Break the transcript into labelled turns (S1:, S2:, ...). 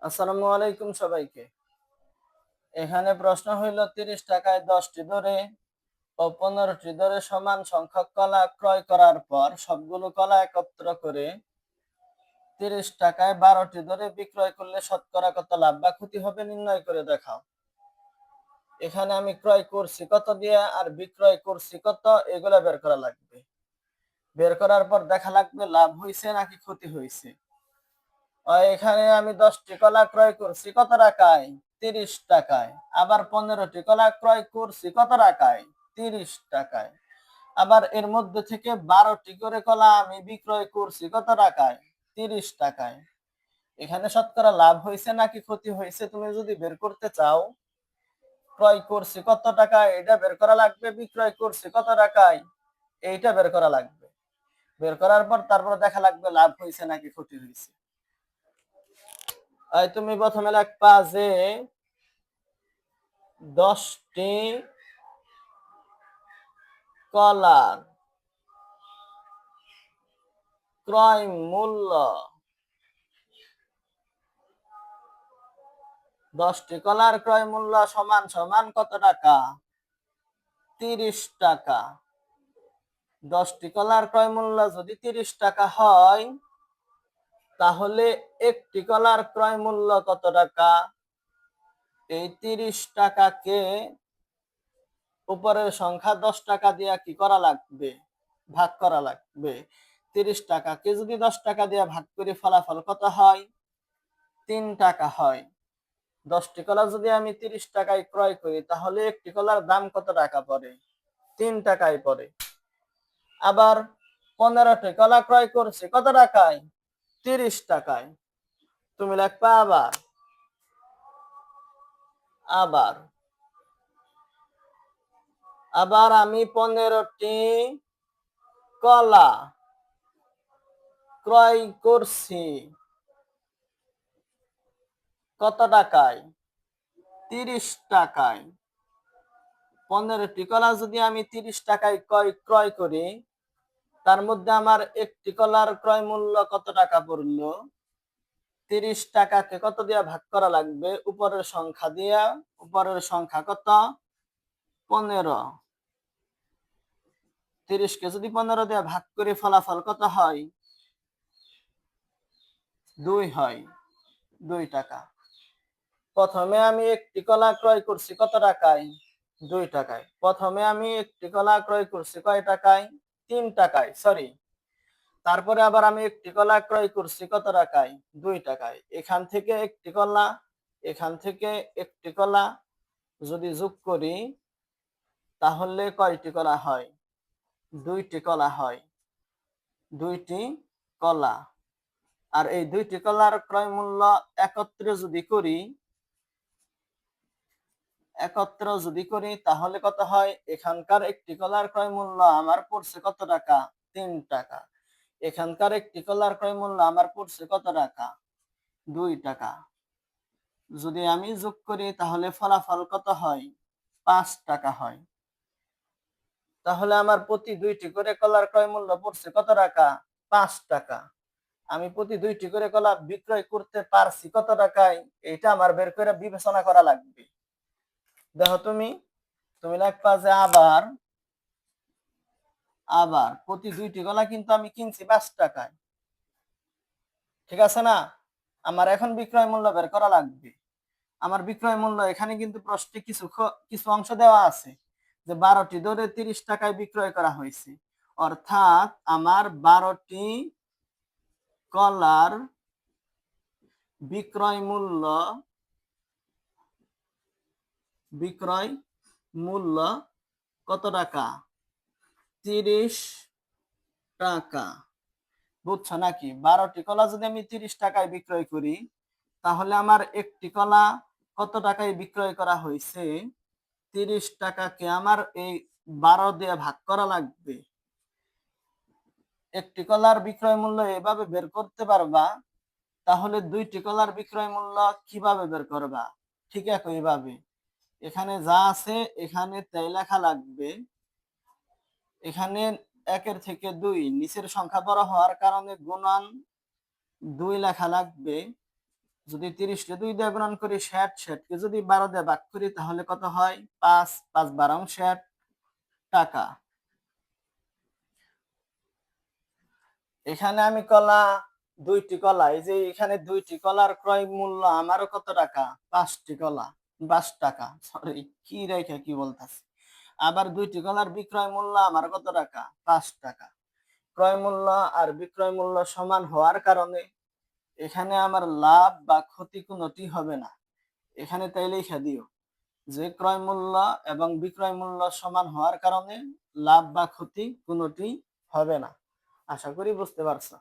S1: আসসালামু আলাইকুম সবাইকে। এখানে প্রশ্ন হইল ৩০ টাকায় ১০টি ধরে ও ১৫টি ধরে সমান সংখ্যক কলা ক্রয় করার পর সবগুলো কলা একত্র করে ৩০ টাকায় ১২টি ধরে বিক্রয় করলে শতকরা কত লাভ বা ক্ষতি হবে নির্ণয় করে দেখাও। এখানে আমি ক্রয় করছি কত দিয়ে আর বিক্রয় করছি কত, এগুলা বের করা লাগবে। বের করার পর দেখা লাগবে লাভ হয়েছে নাকি ক্ষতি হয়েছে। এখানে আমি 10টি কলা ক্রয় করছি কত টাকায়? 30 টাকায়। আবার 15টি কলা ক্রয় করছি কত টাকায়? 30 টাকায়। আবার এর মধ্যে থেকে 12টি করে কলা আমি বিক্রয় করছি কত টাকায়? 30 টাকায়। এখানে শতকরা লাভ হয়েছে নাকি ক্ষতি হয়েছে তুমি যদি বের করতে চাও, ক্রয় করছি কত টাকায় এটা বের করা লাগবে, বিক্রয় করছি কত টাকায় এইটা বের করা লাগবে। বের করার পর তারপর দেখা লাগবে লাভ হয়েছে নাকি ক্ষতি হয়েছে। তুমি প্রথমে লিখবা যে 10টি কলার ক্রয় মূল্য 10টি কলার ক্রয় মূল্য সমান সমান কত টাকা? 30 টাকা। 10টি কলার ক্রয় মূল্য যদি 30 টাকা হয় তাহলে একটি কলার ক্রয় মূল্য কত টাকা? এই 30 টাকাকে উপরের সংখ্যা 10 টাকা দিয়ে কি করা লাগবে? ভাগ করা লাগবে। 30 টাকাকে যদি 10 টাকা দিয়ে ভাগ করি ফলাফল কত হয়? 3 টাকা হয়। 10টি কলা যদি আমি 30 টাকায় ক্রয় করি তাহলে একটি কলার দাম কত টাকা পড়ে? 3 টাকায় পড়ে। আবার 15টি কলা ক্রয় করছি কত টাকায়? 30 টাকায়। তুমি লিখবা আবার আবার আবার আমি 15টি কলা ক্রয় করছি কত টাকায়? 30 টাকায়। 15টি কলা যদি আমি 30 টাকায় ক্রয় করি তার মধ্যে আমার একটি কলার ক্রয় মূল্য কত টাকা পড়লো? 30 টাকাকে কত দিয়ে ভাগ করা লাগবে? উপরের সংখ্যা দিয়া। উপরের সংখ্যা কত? 15। 30 কে যদি 15 দিয়ে ভাগ করে ফলাফল কত হয়? 2 হয়। 2 টাকা। প্রথমে আমি একটি কলা ক্রয় করছি কত টাকায়? 2 টাকায়। প্রথমে আমি একটি কলা ক্রয় করছি কয় টাকায়? 3 টাকায়, সরি। তারপরে আবার আমি একটি কলা ক্রয় করছি কত টাকায়? 2 টাকায়। এখান থেকে একটি কলা, এখান থেকে একটি কলা যদি যোগ করি তাহলে কয়টি কলা হয়? 2টি কলা হয়। 2টি কলা। আর এই 2টি কলার ক্রয় মূল্য একত্রে যদি করি তাহলে কত হয়? এখানকার একটি কলার ক্রয় মূল্য আমার পড়ছে কত টাকা? 3 টাকা। এখানকার একটি কলার ক্রয় মূল্য আমার পড়ছে কত টাকা? 2 টাকা। যদি আমি যোগ করি তাহলে ফলাফল কত হয়? 5 টাকা হয়। তাহলে আমার প্রতি 2টি করে কলার ক্রয় মূল্য পড়ছে কত টাকা? 5 টাকা। আমি প্রতি 2টি করে কলা বিক্রয় করতে পারছি কত টাকায়? এটা আমার বের করে বিবেচনা করা লাগবে। দেখো তুমি লিখবা যে আবার আবার প্রতি 2টি কলা কিন্তু আমি কিনছি 5 টাকায়। ঠিক আছে না? আমার এখন বিক্রয় মূল্য বের করা লাগবে। আমার বিক্রয় মূল্য এখানে কিন্তু প্রশ্নে কিছু অংশ দেওয়া আছে যে 12টি ধরে 30 টাকায় বিক্রয় করা হয়েছে। অর্থাৎ আমার 12টি কলার বিক্রয় মূল্য কত টাকা? 30 টাকা। বুঝছো নাকি? 12টি কলা যদি আমি 30 টাকায় বিক্রয় করি তাহলে আমার একটি কলা কত টাকায় বিক্রয় করা হয়েছে? 30 টাকাকে আমার এই 12 দিয়ে ভাগ করা লাগবে। একটি কলার বিক্রয় মূল্য এভাবে বের করতে পারবা, তাহলে 2টি কলার বিক্রয় মূল্য কিভাবে বের করবা? ঠিক একইভাবে এখানে যা আছে এখানে তাই লেখা লাগবে। এখানে 1-এর থেকে 2, নিচের সংখ্যা বড় হওয়ার কারণে গুণন 2 লেখা লাগবে। যদি 30 কে 2 দিয়ে গুণন করি 60, 60 কে যদি 12 দিয়ে ভাগ করি তাহলে কত হয়? 5, 5 12 60 টাকা। এখানে আমি কলা, 2টি কলা, এই যে এখানে 2টি কলার ক্রয় মূল্য আমারও কত টাকা? 5টি কলা, 5 টাকা। সরি, কি রেখে কি বলতাছি। আবার 2টি কলার বিক্রয় মূল্য আমার কত টাকা? 5 টাকা। ক্রয় মূল্য আর বিক্রয় মূল্য সমান হওয়ার কারণে এখানে আমার লাভ বা ক্ষতি কোনোটি হবে না। এখানে তাই লিখে দিও যে ক্রয় মূল্য এবং বিক্রয় মূল্য সমান হওয়ার কারণে লাভ বা ক্ষতি কোনোটি হবে না। আশা করি বুঝতে পারছো।